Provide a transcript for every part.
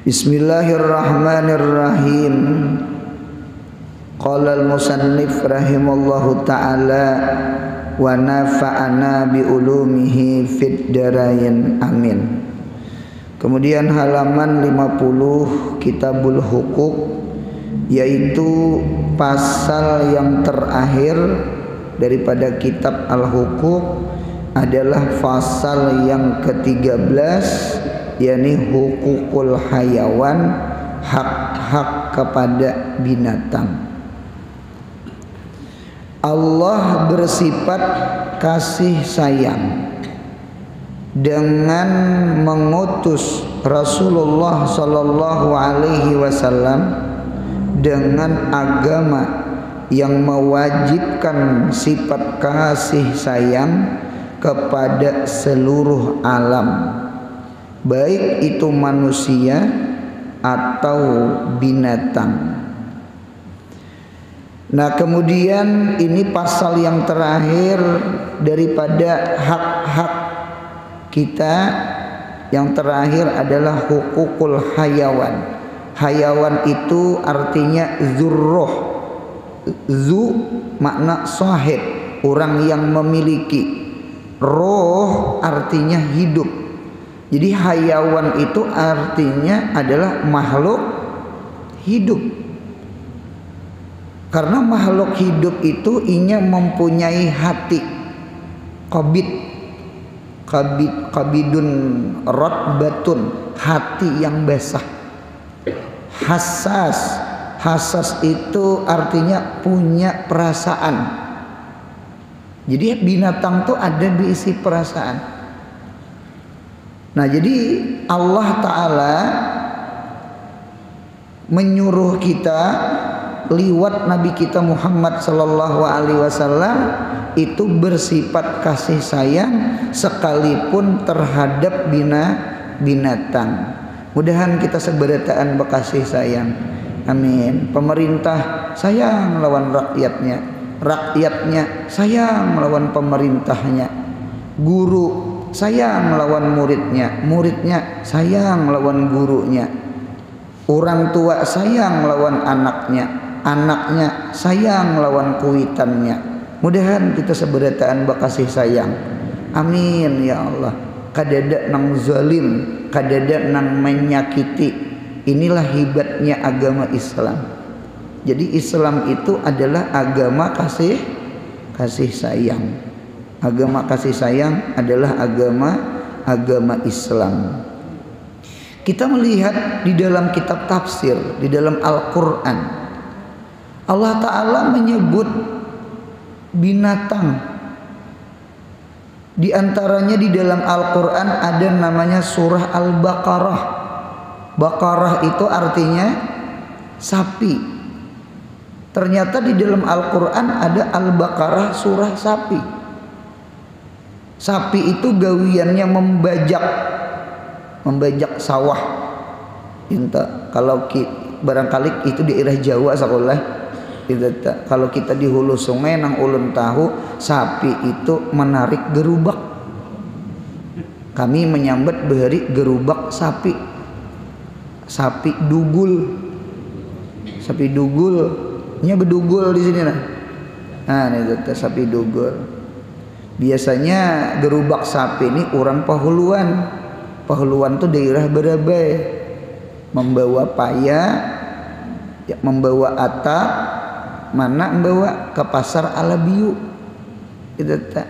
Bismillahirrahmanirrahim. Qala al-musannif rahimallahu ta'ala wa nafa'ana bi ulumihi fid darain amin. Kemudian halaman 50 Kitabul Hukuk, yaitu pasal yang terakhir daripada kitab Al-Hukuk adalah pasal yang ke-13, yakni hukukul hayawan, hak-hak kepada binatang. Allah bersifat kasih sayang dengan mengutus Rasulullah sallallahu alaihi wasallam dengan agama yang mewajibkan sifat kasih sayang kepada seluruh alam, baik itu manusia atau binatang. Nah, kemudian ini pasal yang terakhir daripada hak-hak kita. Yang terakhir adalah hukukul hayawan. Hayawan itu artinya zurruh. Zu makna sahib, orang yang memiliki. Roh artinya hidup. Jadi hayawan itu artinya adalah makhluk hidup. Karena makhluk hidup itu inya mempunyai hati. Qabidun rotbatun, hati yang basah. Hassas itu artinya punya perasaan. Jadi binatang tuh ada diisi perasaan. Nah, jadi Allah Ta'ala menyuruh kita liwat Nabi kita Muhammad Sallallahu Alaihi Wasallam itu bersifat kasih sayang sekalipun terhadap binatang. Mudahan kita seberataan bekasih sayang. Amin. Pemerintah sayang lawan rakyatnya, rakyatnya sayang melawan pemerintahnya. Guru sayang melawan muridnya, muridnya sayang melawan gurunya. Orang tua sayang melawan anaknya, anaknya sayang melawan kuitannya. Mudahan kita seberataan bekasih sayang. Amin ya Allah. Kadada nang zalim, kadada nang menyakiti. Inilah hebatnya agama Islam. Jadi Islam itu adalah agama kasih sayang. Agama kasih sayang adalah agama Islam. Kita melihat di dalam kitab tafsir, di dalam Al-Quran, Allah Ta'ala menyebut binatang. Di antaranya di dalam Al-Quran ada namanya surah Al-Baqarah. Baqarah itu artinya sapi. Ternyata di dalam Al-Quran ada Al-Baqarah surah sapi. Sapi itu gawiannya membajak sawah. Kalau barangkali itu di daerah Jawa sekolah. Kalau kita di hulu sungai nang ulun tahu, sapi itu menarik gerubak. Kami menyambat bahari gerubak sapi. Sapi dugul. Sapi dugul. Nya bedugul di sini nah. Nah, ini sapi dugul. Biasanya gerubak sapi ini orang Pahuluan. Pahuluan tuh daerah Barabai. Membawa paya, ya, membawa atap, mana membawa ke pasar Alabiu. Itu tak.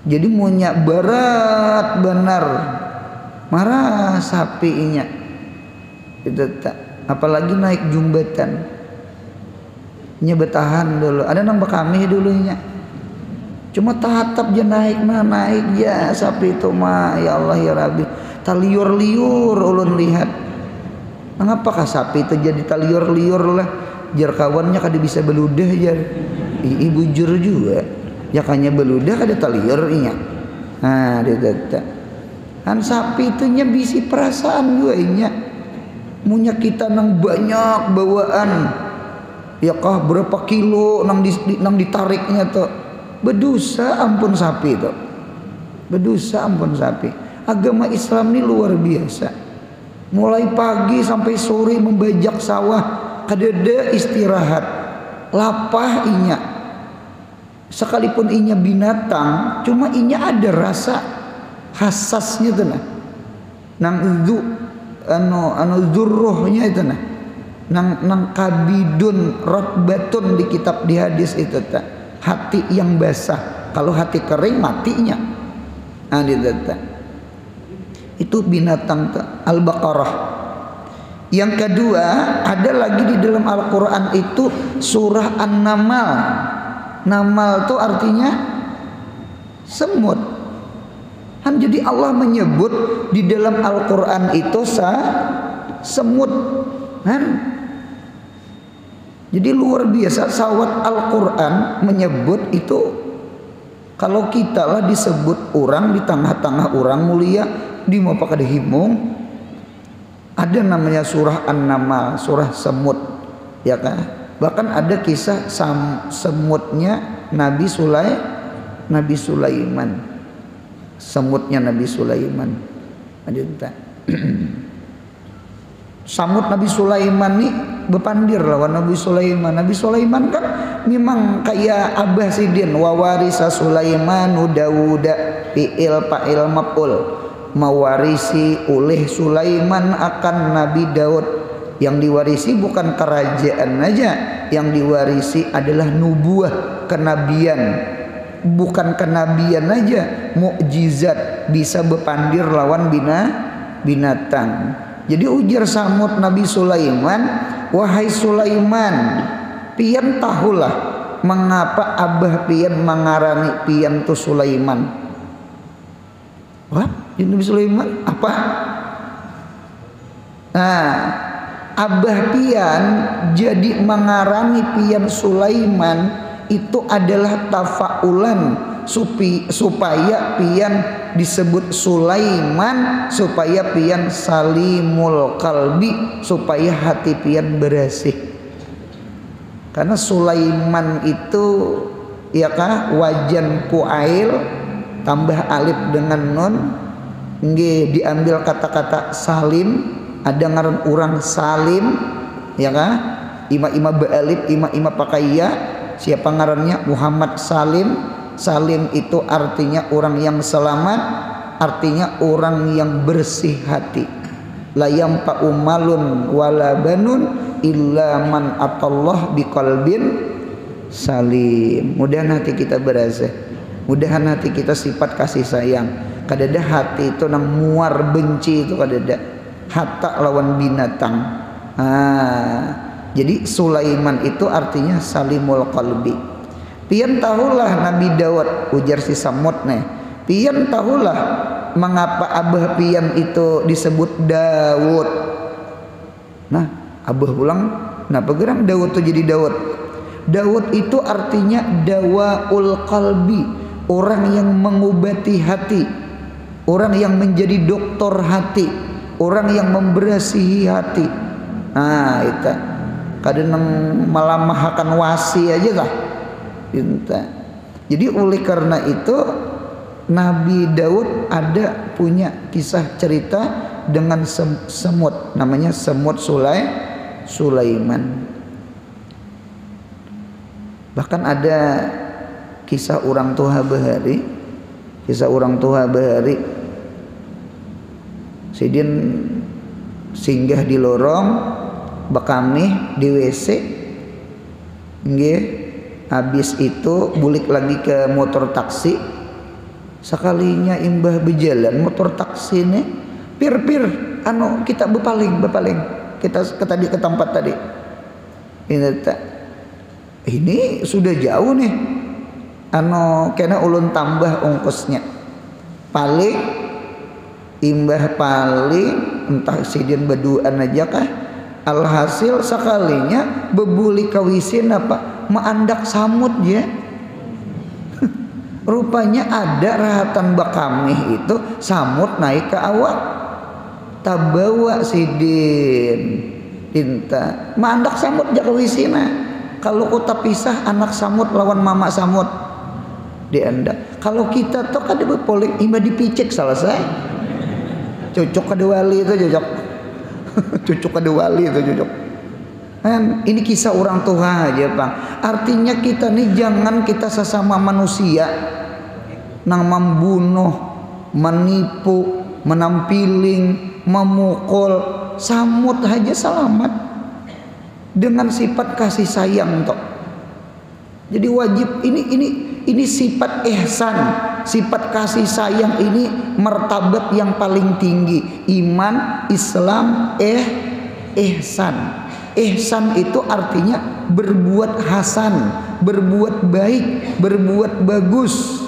Jadi munya berat benar. Marah sapinya. Itu tak. Apalagi naik jembatan. Nya betahan dulu. Ada nang bekami dulunya. Cuma tatap je naik ya sapi itu mah, ya Allah ya Rabbi. Taliur-liur ulun lihat. Mengapakah sapi itu jadi taliur-liur lah? Jar kawannya kada bisa beludah jar. Ibu jur juga. Ya kanya beludah kada taliur inya. Nah, dia kan sapi itu nya bisi perasaan juga inya. Munya kita nang banyak bawaan. Ya kah berapa kilo nang ditariknya tuh. Berdosa ampun sapi itu. Berdosa ampun sapi. agama Islam ini luar biasa. Mulai pagi sampai sore membajak sawah, kadada istirahat, lapah inya. Sekalipun inya binatang, cuma inya ada rasa hasasnya tuh nah. Nang zu zurruhnya itu nah. Nang kabidun rotbatun di kitab di hadis itu tak. Hati yang basah. Kalau hati kering matinya. Itu binatang Al-Baqarah. Yang kedua, ada lagi di dalam Al-Quran itu surah An-Namal. Namal itu artinya semut. Jadi Allah menyebut di dalam Al-Quran itu semut. Jadi luar biasa sawat Al-Quran menyebut itu. Kalau kita lah disebut orang di tengah-tengah orang mulia di mau pakai himung, ada namanya surah An-Namal, surah semut, ya kan? Bahkan ada kisah semutnya Nabi Sulaiman, semutnya Nabi Sulaiman. Ada samut Nabi Sulaiman nih bepandir lawan Nabi Sulaiman. Nabi Sulaiman kan memang kayak abah sidin, wawarisa Sulaimanu Dawuda, fi'il fa'il maf'ul, mewarisi oleh Sulaiman akan Nabi Daud. Yang diwarisi bukan kerajaan aja, yang diwarisi adalah nubuah, kenabian. Bukan kenabian aja, mukjizat, bisa bepandir lawan binatang. Jadi ujar samut Nabi Sulaiman, wahai Sulaiman, pian tahulah mengapa abah pian mengarani pian tu Sulaiman. Wah, Nabi Sulaiman apa? Nah, abah pian jadi mengarani pian Sulaiman itu adalah tafaulan supaya pian disebut Sulaiman, supaya pian salimul kalbi, supaya hati pian bersih. Karena Sulaiman itu ya kah wajan puail tambah alif dengan nun, nggih diambil kata-kata salim, ada ngaran orang salim, ya kah? Ima-ima ba'alif, ima-ima pakaiya. Siapa ngarannya? Muhammad Salim. Salim itu artinya orang yang selamat, artinya orang yang bersih hati. La yanfa'u malun wala banun illa man atallah biqalbin salim. Mudahan hati kita bersih, mudahan hati kita sifat kasih sayang. Kadada hati itu nang muar benci itu kadada hatta lawan binatang. Jadi Sulaiman itu artinya salimul qalbi. Pian tahulah Nabi Daud, ujar si samut nih. Pian tahulah mengapa abah pian itu disebut Daud. Nah, abah pulang, kenapa geram Daud itu jadi Daud? Daud itu artinya dawaul qalbi, orang yang mengobati hati, orang yang menjadi dokter hati, orang yang membersihi hati. Nah, itu kadang malamahkan wasi aja lah. Jadi oleh karena itu Nabi Daud ada punya kisah cerita dengan semut, namanya semut Sulaiman. Bahkan ada kisah orang tua bahari, sidin singgah di lorong bekamih di WC, nggih. Habis itu bulik lagi ke motor taksi. Sekalinya imbah berjalan motor taksi ini, pir kita bepaling kita tadi ke tempat tadi. Ini sudah jauh nih. Kena ulun tambah ongkosnya. Paling imbah entah sidin berduaan aja kah. Alhasil sekalinya bebuli kawisin apa maandak samut ya. Rupanya ada rahatan bakamih itu samut naik ke awak, tabawa sidin tinta maandak samut ja kawisina. Kalau kota pisah anak samut lawan mama samut diandak. Kalau kita tuh kada bepoling imbah dipicek selesai. Cocok kada wali itu cocok. Cocok kada wali itu cocok. Kan ini kisah orang tua aja, Bang. Artinya kita nih jangan kita sesama manusia nang membunuh, menipu, menampiling, memukul, samut aja selamat dengan sifat kasih sayang toh. Jadi wajib ini sifat ihsan, sifat kasih sayang ini martabat yang paling tinggi. Iman, Islam, ihsan. Ihsan itu artinya berbuat hasan, berbuat baik, berbuat bagus.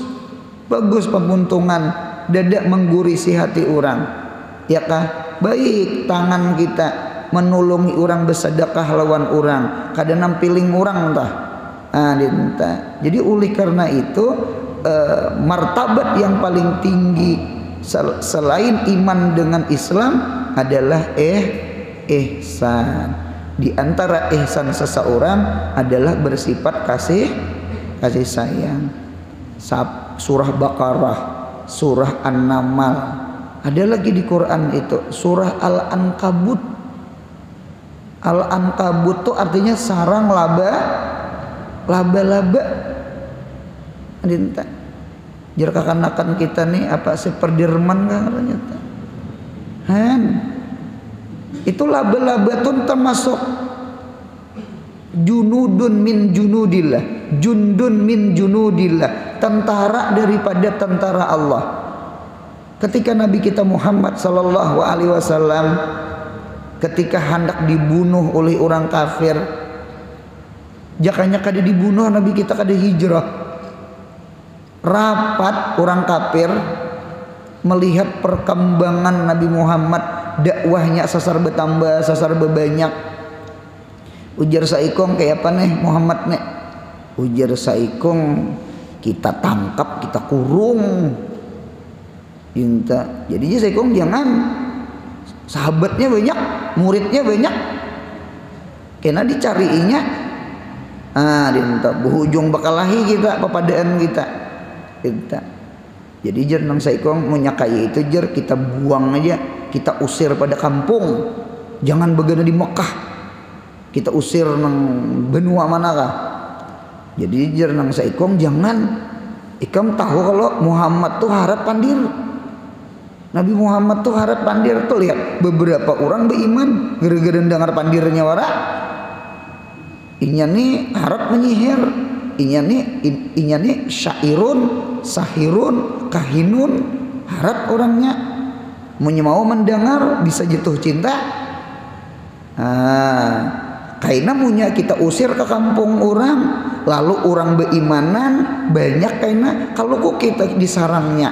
Bagus pemuntungan, dadak menggurisi hati orang. Ya kah? Baik tangan kita menolongi orang, bersedekah lawan orang, kada nampiling orang entah. Jadi oleh karena itu martabat yang paling tinggi selain iman dengan Islam adalah ihsan. Di antara ihsan seseorang adalah bersifat kasih sayang. Surah Baqarah, surah An-Naml, ada lagi di Quran itu surah Al-Ankabut. Al-Ankabut itu artinya sarang laba-laba. Adinta jar kakanakan kita nih apa seperdirman kan ternyata. Itu laba-laba tuh termasuk junudun min junudillah, jundun min junudillah, tentara daripada tentara Allah. Ketika Nabi kita Muhammad sallallahu alaihi wasallam ketika hendak dibunuh oleh orang kafir, jakanya kada dibunuh, Nabi kita kada hijrah. Rapat orang kafir melihat perkembangan Nabi Muhammad, dakwahnya sasar bertambah, sasar berbanyak. Ujar saikong kayak apa nih Muhammad nih? Ujar saikong kita tangkap, kita kurung. Inta. Jadinya saikong jangan, sahabatnya banyak, muridnya banyak, kena dicariinya. Dinta berujung bakalahi kita, pepadaan kita. Jadi jar nang saikong munyakai itu jar kita buang aja, kita usir pada kampung, jangan begana di Mekah, kita usir nang benua manakah. Jadi jar nang saikong jangan, ikam tahu kalau Muhammad tuh harap pandir, Nabi Muhammad tuh harap pandir tuh. Lihat beberapa orang beriman gara-gara dengar pandirnya wara, inya nih harap menyihir, inya nih syairun, sahirun, kahinun, harap orangnya mau mendengar bisa jatuh cinta. Karena punya kita usir ke kampung orang, lalu orang berimanan banyak karena kalau kok kita disarangnya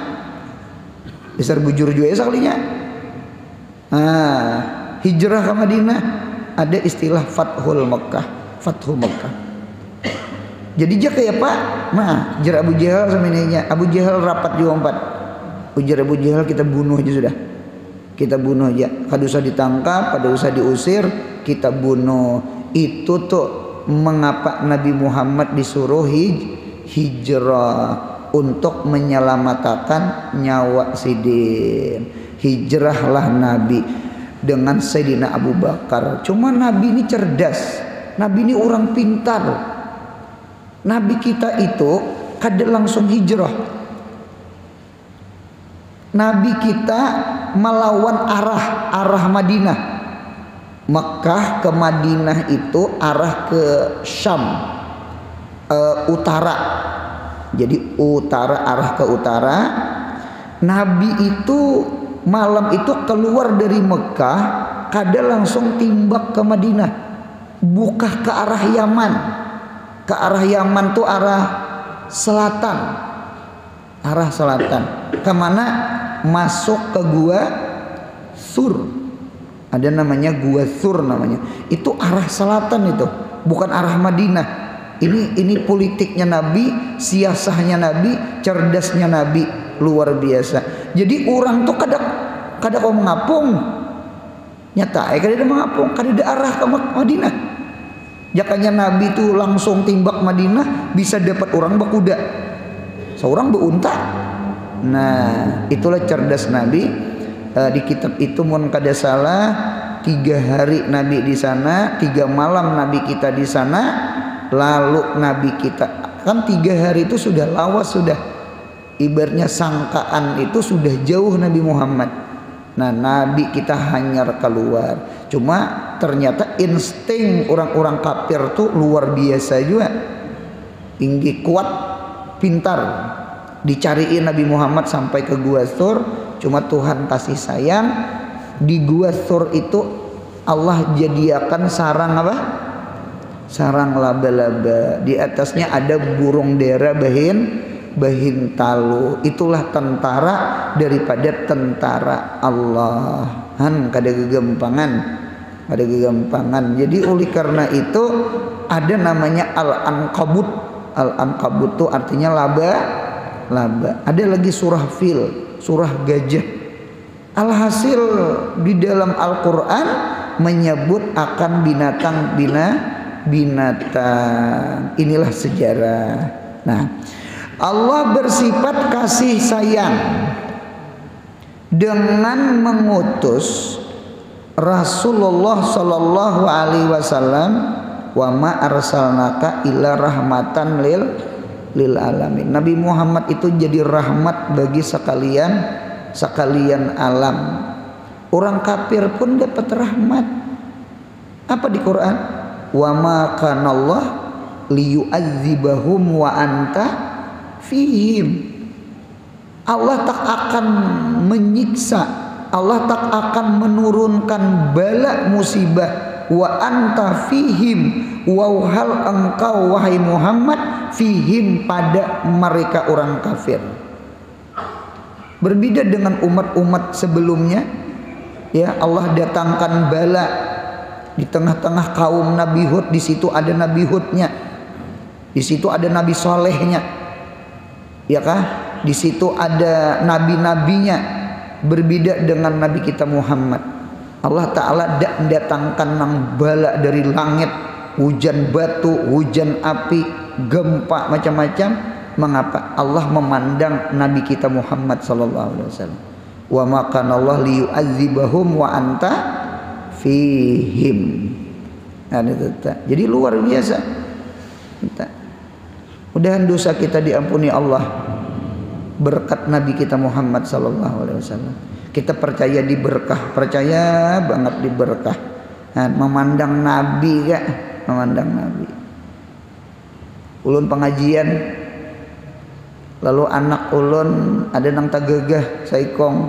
besar bujur juga sekalinya. Hijrah ke Madinah ada istilah Fathul Mekah, Fathu Mekah. Jadi dia kayak Pak, jar Abu Jahal sama ininya. Abu Jahal rapat juga 4. Ujar Abu Jahal kita bunuh aja sudah. Kita bunuh aja. Kada usah ditangkap, kada usah diusir, kita bunuh. Itu tuh mengapa Nabi Muhammad disuruh hijrah untuk menyelamatkan nyawa Sidin. Hijrahlah Nabi dengan Sayyidina Abu Bakar. Cuma Nabi ini cerdas, Nabi ini orang pintar. Nabi kita itu kada langsung hijrah. Nabi kita melawan arah Madinah. Mekah ke Madinah itu arah ke Syam, utara. Jadi utara, arah ke utara. Nabi itu malam itu keluar dari Mekah, kada langsung timbak ke Madinah, buka ke arah Yaman. Ke arah Yaman tuh arah selatan, kemana? Masuk ke Gua Sur, ada namanya Gua Sur namanya. Itu arah selatan itu, bukan arah Madinah. Ini politiknya Nabi, siasahnya Nabi, cerdasnya Nabi, luar biasa. Jadi orang tuh kada kau mengapung, nyata kada ada mengapung, kada ada arah ke Madinah. Jakanya Nabi itu langsung timbak Madinah, bisa dapat orang berkuda, seorang berunta. Nah itulah cerdas Nabi. di kitab itu mun kada salah 3 hari Nabi di sana, 3 malam Nabi kita di sana. Lalu Nabi kita kan 3 hari itu sudah lawas, sudah ibaratnya sangkaan itu sudah jauh Nabi Muhammad. Nah Nabi kita hanyar keluar. Cuma ternyata insting orang-orang kafir tuh luar biasa juga, tinggi, kuat, pintar. Dicariin Nabi Muhammad sampai ke Gua Tsur. Cuma Tuhan kasih sayang, di Gua Tsur itu Allah jadiakan sarang apa? Sarang laba-laba. Di atasnya ada burung dera bahin talu. Itulah tentara daripada tentara Allah. Kada gegampangan, kada gegampangan. Jadi oleh karena itu ada namanya Al-Ankabut. Al-Ankabut itu artinya laba. Ada lagi surah Fil, surah gajah. Alhasil di dalam Al-Quran menyebut akan binatang. Inilah sejarah. Nah, Allah bersifat kasih sayang dengan mengutus Rasulullah sallallahu alaihi wasallam, wa ma arsalnaka illa rahmatan lil alamin. Nabi Muhammad itu jadi rahmat bagi sekalian alam. Orang kafir pun dapat rahmat. Apa di Quran? Wa ma kanallah liyu'adzibahum wa anta fihim. Allah tak akan menyiksa, Allah tak akan menurunkan bala musibah wa anta fihim, wauhal engkau wahai Muhammad fihim pada mereka orang kafir. Berbeda dengan umat-umat sebelumnya, ya Allah datangkan bala di tengah-tengah kaum Nabi Hud. Di situ ada Nabi Hudnya, di situ ada Nabi Solehnya, ya kah? Di situ ada nabi-nabinya. Berbeda dengan Nabi kita Muhammad. Allah Ta'ala datangkan nang bala dari langit, hujan batu, hujan api, gempa, macam-macam. Mengapa? Allah memandang Nabi kita Muhammad sallallahu alaihi wasallam. Wa ma kana Allah liyu'adzibahum wa anta fihim. Jadi luar biasa. Mudahan dosa kita diampuni Allah berkat Nabi kita Muhammad sallallahu alaihi wasallam. Kita percaya di berkah, percaya banget di berkah. Memandang Nabi gak? Memandang Nabi. Ulun pengajian, lalu anak ulun ada nang tagagah saikong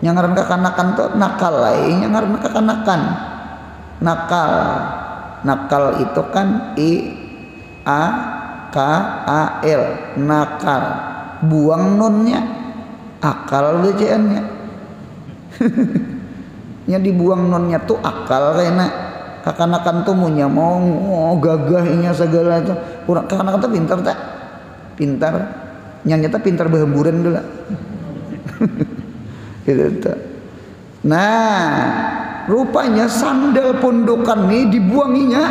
nyangaran kekanakan tuh nakal lah, nyangaran kekanakan nakal itu kan I-A-K-A-L, nakal, buang nunnya, akal bacaannya. Nya dibuang nunnya tuh akal kayaknya. Kekanakan tuh punya mau gagahnya segala itu. Kurang kekanakan tuh pintar tak? Pintar. Nyata pintar berhemburan dulu. Gitu. Nah, rupanya sandal pondokan nih dibuanginya.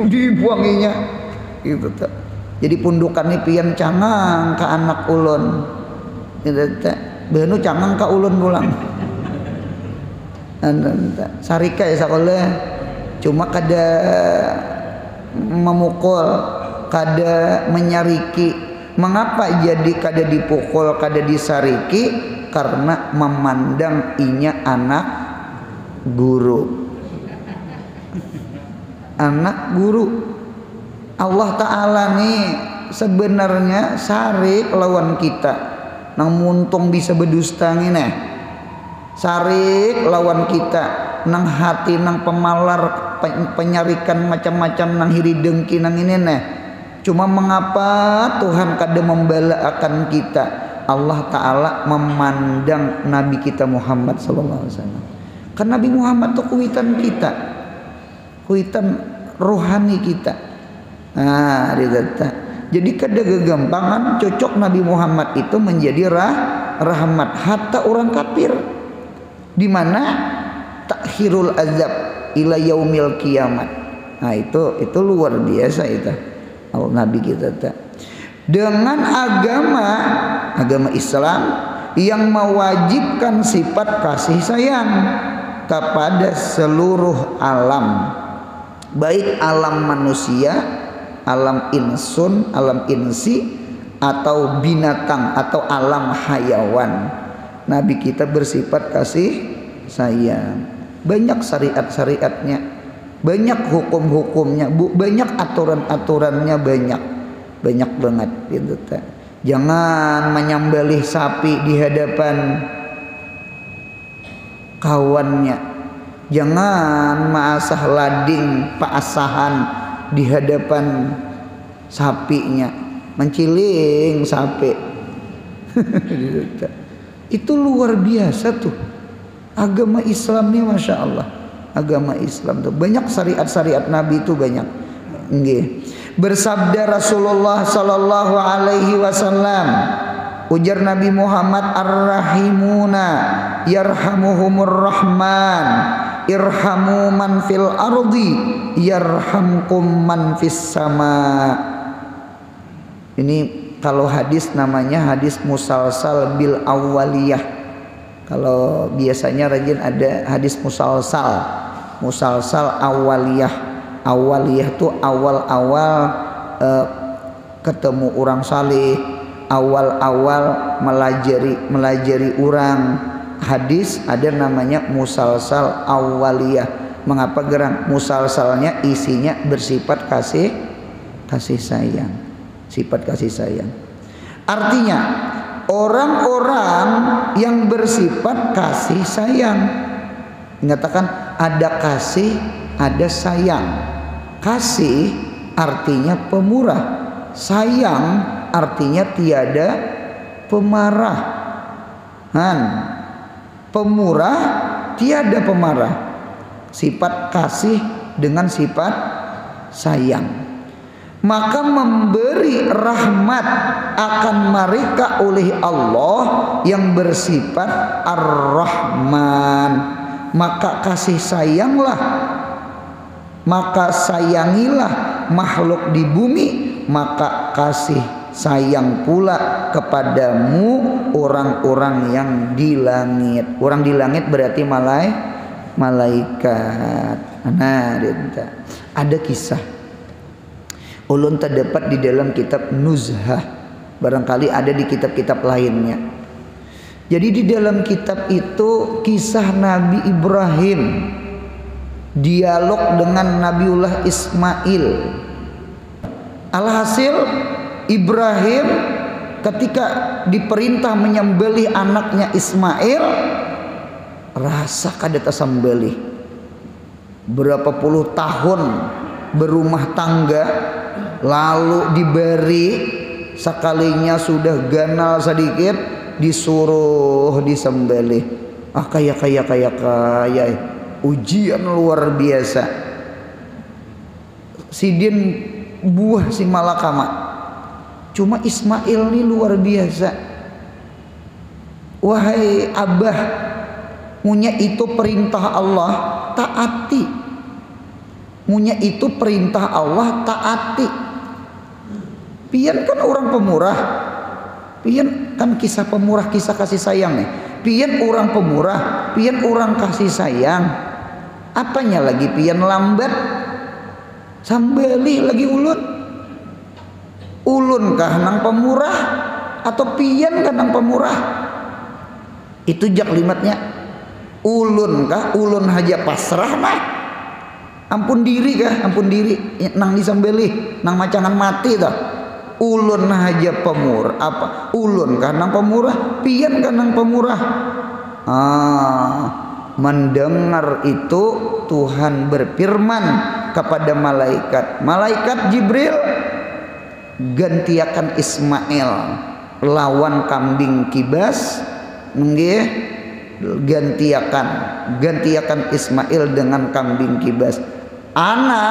Dibuanginya. Gitu tuh. Jadi pondokan nih pian cangang ke anak ulun. Gitu tuh. Benu cangang ke ulun pulang. Sarika ya sekolah. Cuma kada memukul, kada menyariki. Mengapa jadi kada dipukul, kada disariki? Karena memandang inya anak guru. Anak guru. Allah Ta'ala nih sebenarnya sarik lawan kita. Nang muntung bisa berdusta nih. Sarik lawan kita. Nang hati, nang pemalar, penyarikan macam-macam, nang hiri dengki, nang ini nih. Cuma mengapa Tuhan kadang membela akan kita? Allah Ta'ala memandang Nabi kita Muhammad sallallahu alaihi wasallam. Kan Nabi Muhammad itu kuitan kita, kuitan rohani kita. Nah, jadi kada gegampangan cocok Nabi Muhammad itu menjadi rahmat hatta orang kafir. Di mana takhirul azab ila yaumil kiamat. Nah, itu luar biasa itu. Nabi kita dengan agama Islam yang mewajibkan sifat kasih sayang kepada seluruh alam, baik alam manusia, alam insun, alam insi, atau binatang atau alam hayawan. Nabi kita bersifat kasih sayang. Banyak syariat-syariatnya, banyak hukum-hukumnya, banyak aturan-aturannya, banyak banget gitu. Jangan menyembelih sapi di hadapan kawannya, jangan ma'asah lading paasahan di hadapan sapinya, menciling sapi. Itu luar biasa tuh agama Islam nih, masya Allah. Agama Islam tuh banyak syariat-syariat Nabi itu banyak. Nggih. Bersabda Rasulullah sallallahu alaihi wasallam, ujar Nabi Muhammad, ar-rahimuna yarhamuhumur rahman, irhamu man fil ardi yarhamkum man fis sama. Ini kalau hadis namanya hadis musalsal bil awaliyah. Kalau biasanya rajin ada hadis musalsal awaliyah. Awaliyah tuh awal-awal ketemu orang saleh, awal-awal melajari orang. Hadis ada namanya musalsal awaliyah. Mengapa gerang? Musalsalnya isinya bersifat kasih sayang, sifat kasih sayang. Artinya orang-orang yang bersifat kasih sayang, mengatakan ada kasih, ada sayang. Kasih artinya pemurah, sayang artinya tiada pemarah. Pemurah tiada pemarah. Sifat kasih dengan sifat sayang. Maka memberi rahmat akan mereka oleh Allah yang bersifat Ar-Rahman. Maka kasih sayanglah, maka sayangilah makhluk di bumi, maka kasih sayang pula kepadamu orang-orang yang di langit. Orang di langit berarti malaikat. Nah, ada kisah ulun terdapat di dalam kitab Nuzhah, barangkali ada di kitab-kitab lainnya. Jadi di dalam kitab itu kisah Nabi Ibrahim dialog dengan Nabiullah Ismail. Alhasil Ibrahim ketika diperintah menyembelih anaknya Ismail, rasa kadeta sembelih. Berapa puluh tahun berumah tangga, lalu diberi sekalinya sudah ganal sedikit disuruh disembelih. Kaya ujian luar biasa. Sidin buah si malakama. Cuma Ismail ini luar biasa. Wahai abah, munya itu perintah Allah, taati. Munya itu perintah Allah, taati. Pian kan orang pemurah. Pian kan kisah pemurah, kisah kasih sayang nih. Pian orang pemurah, pian orang kasih sayang. Apanya lagi pian lambat? Sambelih lagi ulun. Ulun kah nang pemurah atau pian kah nang pemurah? Itu jak limatnya. Ulun kah? Ulun haja pasrah mah. Ampun diri kah? Ampun diri nang disambelih, nang macangan mati dah. Ulun haja pemurah apa? Ulun kah nang pemurah? Pian kah nang pemurah? Mendengar itu Tuhan berfirman kepada malaikat Jibril, gantiakan Ismail lawan kambing kibas, nggih, gantiakan Ismail dengan kambing kibas. Ana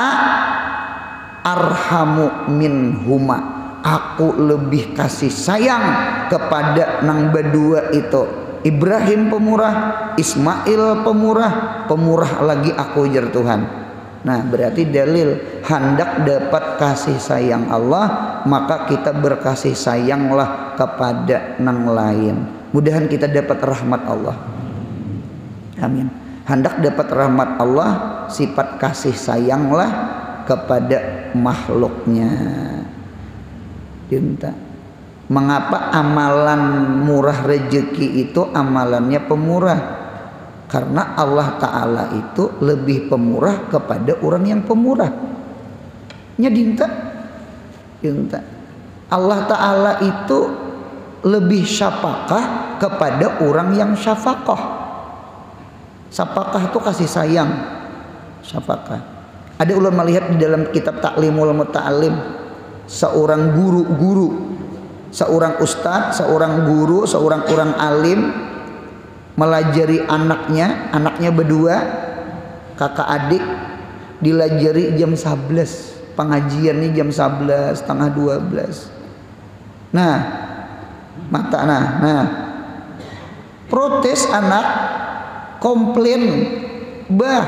arhamu min huma, aku lebih kasih sayang kepada nang berdua itu. Ibrahim pemurah, Ismail pemurah lagi aku jar Tuhan. Nah berarti dalil hendak dapat kasih sayang Allah, maka kita berkasih sayanglah kepada nang lain. Mudahan kita dapat rahmat Allah. Amin. Hendak dapat rahmat Allah, sifat kasih sayanglah kepada makhluknya. Cinta. Mengapa amalan murah rezeki itu amalannya pemurah? Karena Allah Ta'ala itu lebih pemurah kepada orang yang pemurah. Dinta. Allah Ta'ala itu lebih syafaqah kepada orang yang syafaqah. Syafaqah itu kasih sayang. Syafaqah. Ada ulama melihat di dalam kitab Ta'limul Muta'alim, seorang guru, seorang ustadz, seorang guru, seorang orang alim melajari anaknya berdua, kakak adik, dilajari jam 11, pengajiannya jam 11, setengah 12. Nah protes anak, komplain, bah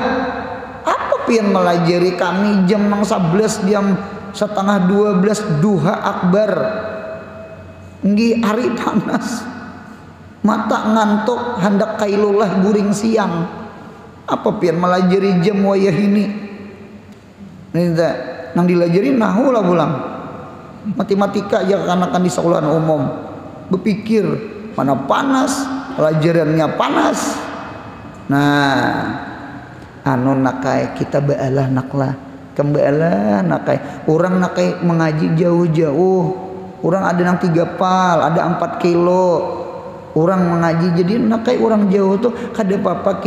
apa pian melajari kami jam 11, jam setengah 12 duha akbar, nggih hari panas, mata ngantuk, hendak kailulah guring siang, apa pian melajari jam wayah ini. Nang dilajari nahu lah pulang, matematika aja kanakan di sekolahan umum, berpikir mana panas, pelajarannya panas. Nah anu nakai kita baalah naklah kembaalah nakai orang nakai mengaji jauh-jauh, orang ada yang 3 pal, ada 4 kilo orang mengaji, jadi nakai orang jauh tuh kada apa-apa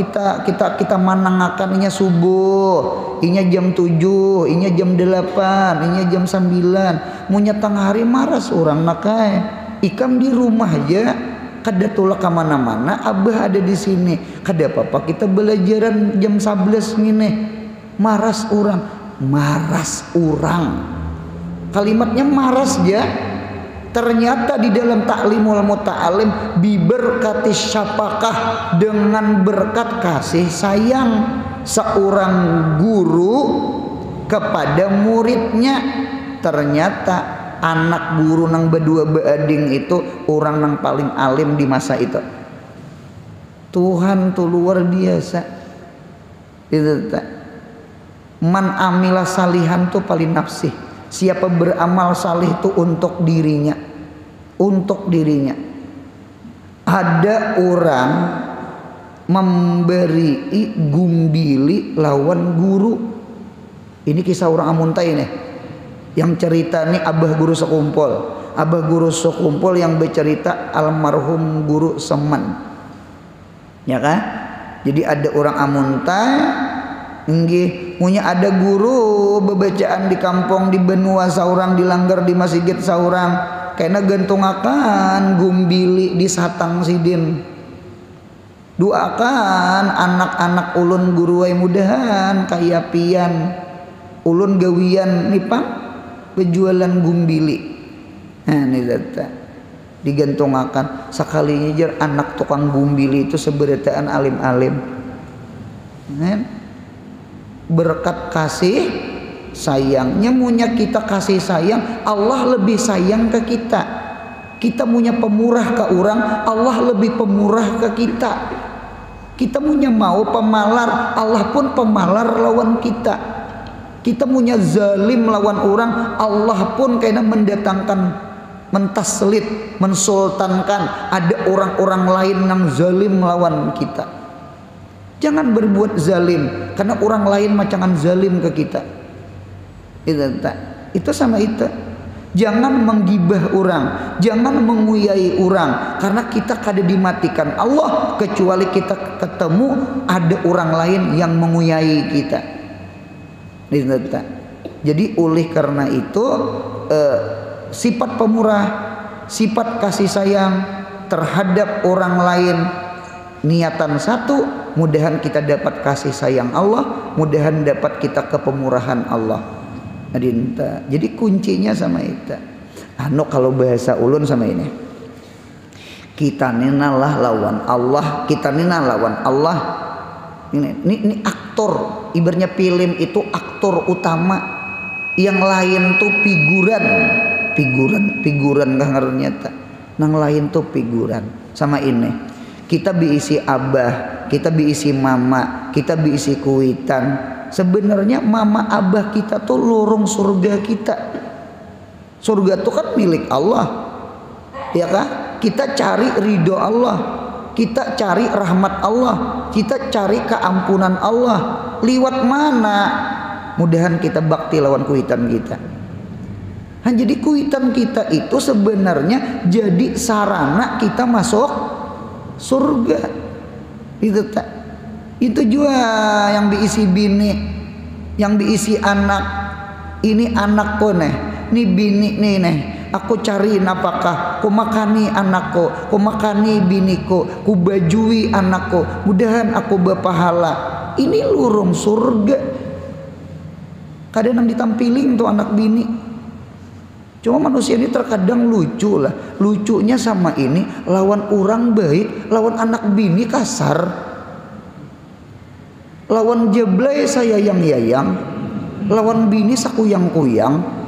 kita manangakan inya subuh, inya jam 7, inya jam 8, inya jam 9, munya tengah hari maras orang nakai ikam di rumah aja, kada tulak ke mana-mana, abah ada di sini, kada apa-apa kita belajaran jam 11 ngene, maras orang kalimatnya maras ya. Ternyata di dalam Ta'limul Muta'alim biberkati syafaqah, dengan berkat kasih sayang seorang guru kepada muridnya. Ternyata anak guru nang berdua beading itu orang nang paling alim di masa itu. Tuhan tuh luar biasa. Itu tak. Man amila salihan tuh paling nafsih. Siapa beramal salih itu untuk dirinya. Ada orang memberi gumbili lawan guru. Ini kisah orang Amuntai nih, yang cerita nih abah guru sekumpul yang bercerita almarhum guru Seman, ya kan? Jadi ada orang Amuntai, nggih, punya ada guru bebacaan di kampung, di benua saurang, di langgar, di masjid saurang, kena gantungakan gumbili di satang sidin. Doakan anak-anak ulun guru way mudahan kaya pian ulun gawian nipang penjualan gumbili. Nah ini data digantungakan sekalinya jar anak tukang gumbili itu seberataan alim-alim. Berkat kasih sayangnya, munya kita kasih sayang, Allah lebih sayang ke kita. Kita punya pemurah ke orang, Allah lebih pemurah ke kita. Kita punya mau pemalar, Allah pun pemalar lawan kita. Kita punya zalim lawan orang, Allah pun kena mendatangkan, mentaslit, mensultankan ada orang-orang lain yang zalim lawan kita. Jangan berbuat zalim, karena orang lain macangan zalim ke kita. Itu sama itu. Jangan menggibah orang, jangan menguyai orang, karena kita kada dimatikan Allah kecuali kita ketemu ada orang lain yang menguyai kita. Jadi oleh karena itu sifat pemurah, sifat kasih sayang terhadap orang lain, niatan satu, mudahan kita dapat kasih sayang Allah, mudahan dapat kita kepemurahan Allah. Adinta. Jadi kuncinya sama itu. Anu kalau bahasa ulun sama ini, kita nina lah lawan Allah, kita nina lawan Allah, Ini aktor, ibaratnya film itu aktor utama, yang lain tuh figuran nggak ngerti. Nang lain tuh figuran. Sama ini, kita diisi abah, kita diisi mama, kita diisi kuitan. Sebenarnya mama abah kita tuh lorong surga kita. Surga tuh kan milik Allah, ya kan? Kita cari ridho Allah. Kita cari rahmat Allah, kita cari keampunan Allah. Liwat mana? Mudahan kita bakti lawan kuitan kita. Nah, jadi kuitan kita itu sebenarnya jadi sarana kita masuk surga. Itu juga yang diisi bini, yang diisi anak. Ini anakku nih, ini bini nih. Aku cari napakah, ku makani anakku, ku makani biniku, ku bajui anakku, mudahan aku berpahala. Ini lurung surga. Kadang ditampiling tuh anak bini. Cuma manusia ini terkadang lucu lah. Lucunya sama ini, lawan orang baik, lawan anak bini kasar. Lawan jeblay sayang-yayang, lawan bini sakuyang-kuyang.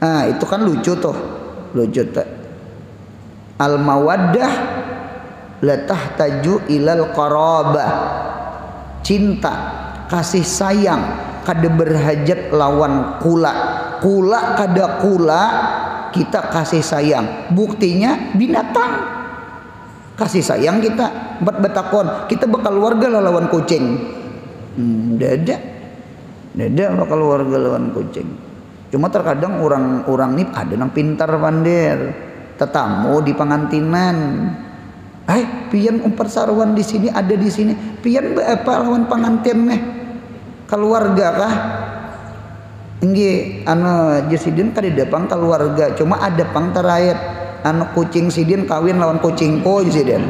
Nah, itu kan lucu tuh. Al mawaddah la tahtaju ilal qarabah. Cinta, kasih sayang kada berhajat lawan kula kada kula, kita kasih sayang. Buktinya binatang kasih sayang kita. Betakon kita bakal warga lawan kucing. Dada bakal warga lawan kucing. Cuma terkadang orang nih ada nang pintar pandir. Tetamu di pengantinan. Pian umpar sarwan di sini, ada di sini. Pian apa lawan pengantin nih? Keluarga kah? Nggih, anu jesidin kada dapang keluarga, cuma ada pang terayat. Anu kucing sidin kawin lawan kucingko jesidin.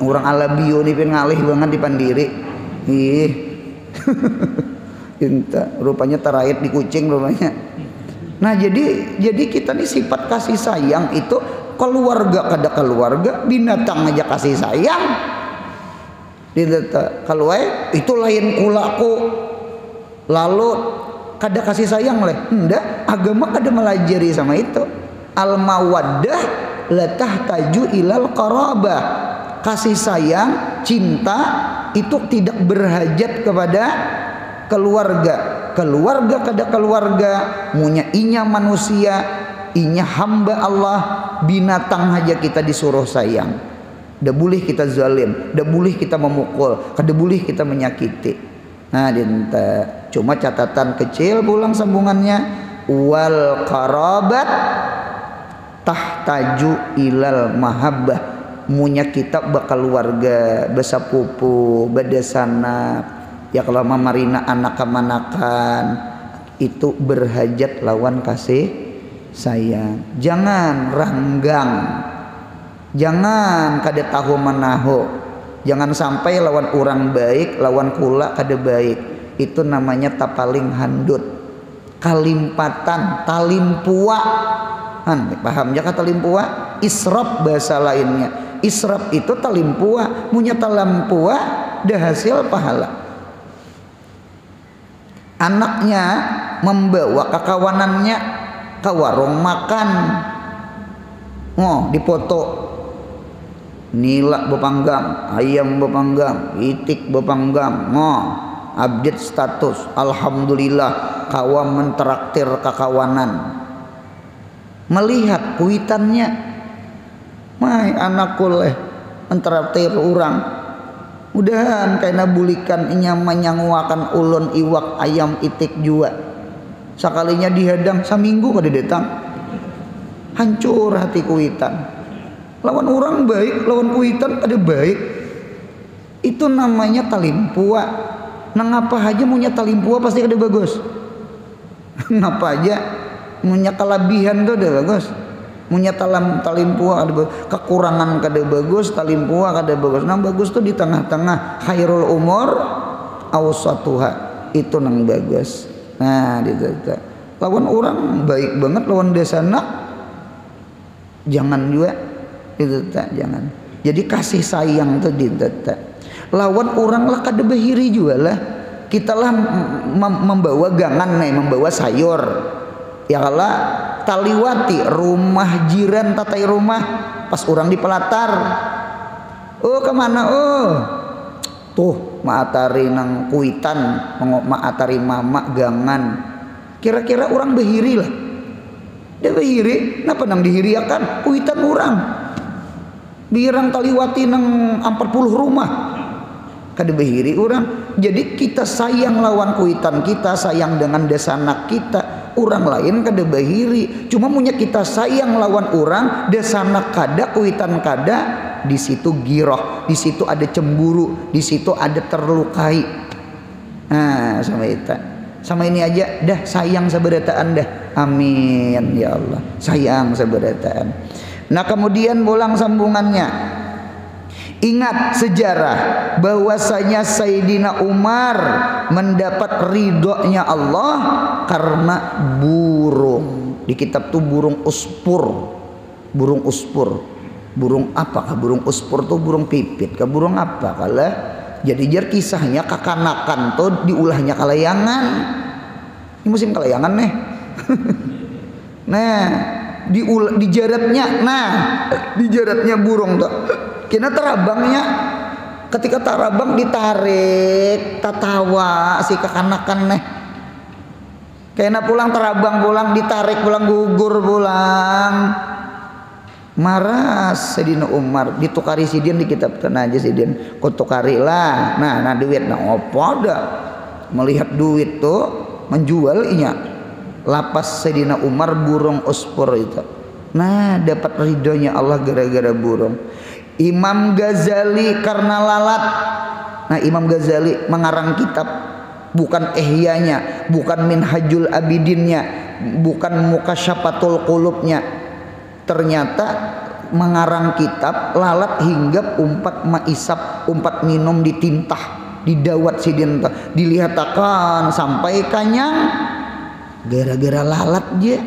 Orang alabio nih pin ngalih banget di pandiri. Ih. Rupanya terayat di kucing rupanya. Nah, jadi kita nih sifat kasih sayang itu keluarga kada keluarga, binatang aja kasih sayang. Kalau itu lain kulaku, lalu kada kasih sayang leh. Ndak, agama kada melajari sama itu. Al mawaddah la tahtaju ilal qarabah. Kasih sayang, cinta itu tidak berhajat kepada keluarga kada keluarga, munya inya manusia, inya hamba Allah, binatang aja kita disuruh sayang. Dah boleh kita zalim, dah boleh kita memukul, kada boleh kita menyakiti. Nah, cuma catatan kecil pulang sambungannya, wal qarabat tahtaju ilal mahabbah. Munya kita bakal warga, besapupu, badasana, ya kalau marina anak-anakan itu berhajat lawan kasih sayang. Jangan ranggang, jangan kada tahu menahu, jangan sampai lawan orang baik, lawan kula kada baik. Itu namanya tapaling handut, kalimpatan, talimpua. Paham ya kata limpua? Israf bahasa lainnya. Israf itu talimpua, munya talampua dah hasil pahala. Anaknya membawa kekawanannya ke warung makan, dipoto nila bepanggang, ayam bepanggang, itik bepanggang, update status, alhamdulillah kawam mentraktir kekawanan. Melihat kuitannya, mai anakku leh mentraktir orang. Mudahan karena bulikan inya menyanguakan ulun iwak ayam itik jua. Sekalinya dihadang saminggu kada datang. Hancur hati kuitan. Lawan orang baik, lawan kuitan kada baik. Itu namanya talimpua. Nang apa aja punya talimpua pasti kada bagus. Ngapa aja punya kelebihan tuh ada bagus. Punya talimpua ada bagus. Kekurangan kada bagus, talimpua kada bagus. Nang bagus tuh di tengah-tengah, khairul umur awsatuha. Itu nang bagus. Nah, lawan orang baik banget lawan desana jangan juga Itu tak jangan. Jadi kasih sayang tuh tak. Lawan orang lah kada bahiri juga lah. Kita lah membawa gangan nih, membawa sayur. Ya kalah taliwati rumah jiran tatai rumah pas orang di pelatar. Oh kemana? Oh tuh maatari nang kuitan, maatari mama gangan. Kira-kira orang bahiri lah. Dia bahiri, kenapa nang dihiriakan? Kuitan orang. Birang taliwati nang 40 rumah. Kada bahiri orang. Jadi kita sayang lawan kuitan kita, sayang dengan desanak kita. Orang lain kada bahiri. Cuma punya kita sayang lawan orang, desanak kada, kuitan kada. Di situ giroh, di situ ada cemburu, di situ ada terlukai. Nah, sama ini aja dah sayang sabarataan dah. Amin ya Allah. Sayang sabarataan. Nah, kemudian bolang sambungannya. Ingat sejarah bahwasanya Sayyidina Umar mendapat ridhonya Allah karena burung. Di kitab tuh burung uspur. Burung uspur. Burung apakah burung uspur tuh burung pipit ke burung apa kalah. Jadi jar kisahnya kakanakan tuh diulahnya kalayangan. Ini musim kalayangan nih. Nah, dijaratnya burung tuh. Kena terabangnya, ketika terabang ditarik, tatawa si kekanakan nih. Kena pulang terabang pulang ditarik pulang gugur pulang. Marah Sayyidina Umar ditukari sidin di kitab tenaja sidin kau tukari lah. Nah duit opo dah melihat duit tuh menjual inya lapas Sayyidina Umar burung uspur itu. Nah dapat ridhonya Allah gara-gara burung. Imam Ghazali karena lalat. Nah Imam Ghazali mengarang kitab bukan Ihyanya, bukan Minhajul Abidinnya, bukan Mukasyafatul Qulubnya. Ternyata mengarang kitab lalat hingga umpat maisap, umpat minum ditintah, didawat sidin dilihatakan sampai kanyang gara-gara lalat je.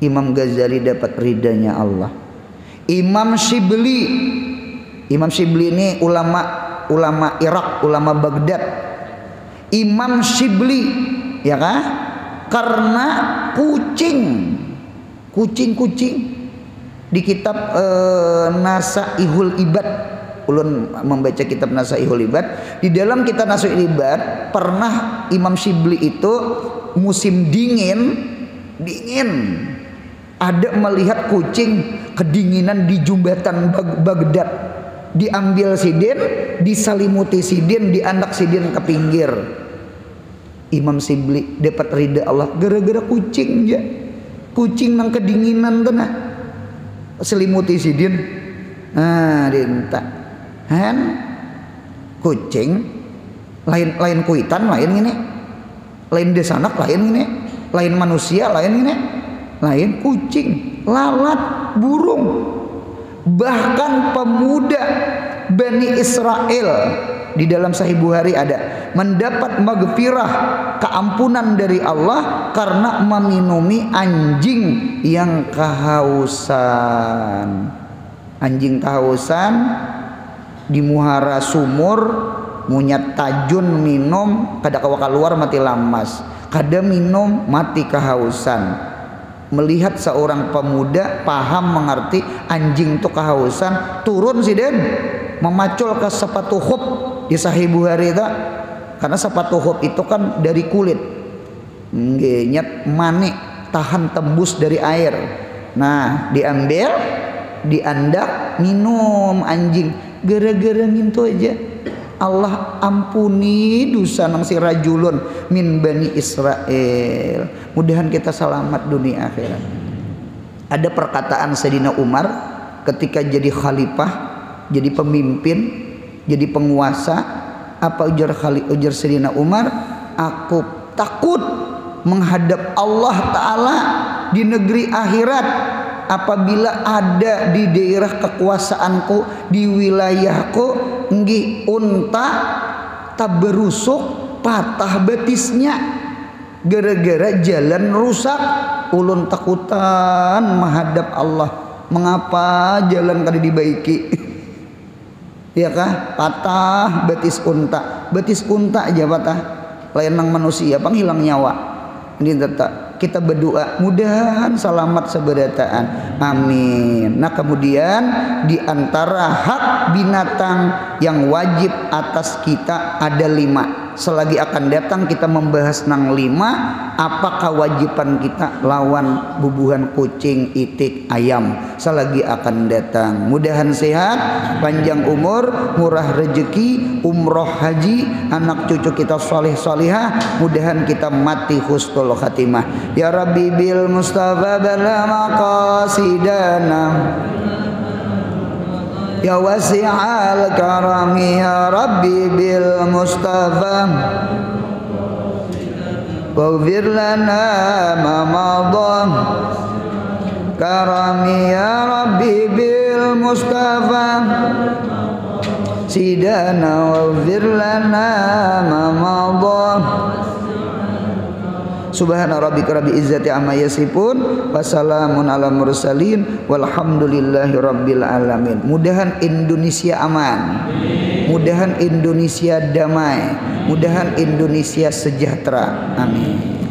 Imam Ghazali dapat ridhanya Allah. Imam Shibli ini ulama Irak, ulama Baghdad. Imam Shibli ya kan? Karena kucing di kitab Nasaihul Ibad. Ulun membaca kitab Nasaihul Ibad. Di dalam kitab Nasaihul Ibad pernah Imam Shibli itu musim dingin ada melihat kucing kedinginan di jembatan Baghdad. Diambil sidin, disalimuti sidin, diandak sidin ke pinggir. Imam Shibli dapat ridha Allah gara-gara kucing ya. Kucing nang kedinginan tuh nah. Selimuti sidin. Nah, dinta. Han kucing lain kuitan lain ini. Lain desanak lain ini. Lain manusia lain ini. Lain kucing, lalat, burung. Bahkan pemuda Bani Israel di dalam Sahih Bukhari ada mendapat maghfirah keampunan dari Allah karena meminumi anjing yang kehausan. Anjing kehausan di muhara sumur munyat tajun minum kada kawa keluar mati lamas, kada minum mati kehausan. Melihat seorang pemuda paham mengerti anjing itu kehausan, turun sidin memacul ke sepatu khuf di Sahih Bukhari itu. Karena sepatu khuf itu kan dari kulit nyet manik tahan tembus dari air. Nah diambil diandak minum anjing gara-gara ngintu aja Allah ampuni dosa nang si rajulun min Bani Israel. Mudahan kita selamat dunia akhirat. Ada perkataan Sayyidina Umar ketika jadi khalifah, jadi pemimpin, jadi penguasa. Apa ujar Sayyidina Umar? Aku takut menghadap Allah Ta'ala di negeri akhirat apabila ada di daerah kekuasaanku, di wilayahku nggih unta taberusuk patah betisnya gara-gara jalan rusak. Ulun takutan menghadap Allah mengapa jalan kada dibaiki? Ya kah? Patah betis unta aja patah, lain nang manusia panghilang nyawa. Ini tetap kita berdoa mudahan selamat seberataan, amin. Nah kemudian di antara hak binatang yang wajib atas kita ada 5. Selagi akan datang kita membahas nang 5, apa kewajiban kita lawan bubuhan kucing, itik, ayam. Selagi akan datang, mudahan sehat, panjang umur, murah rezeki, umroh haji, anak cucu kita soleh solihah, mudahan kita mati husnul khatimah. Ya Rabbi bil Mustafa bala maqasidana, ya wasi'al karami, ya Rabbi bil Mustafa waghfir lana ma madan karami, ya Rabbi bil Mustafa sidana waghfir lana ma madan. Subhana rabbika rabbil izzati amma yasifun wa salamun ala mursalin walhamdulillahi rabbil alamin. Mudahan Indonesia aman, mudahan Indonesia damai, mudahan Indonesia sejahtera, amin.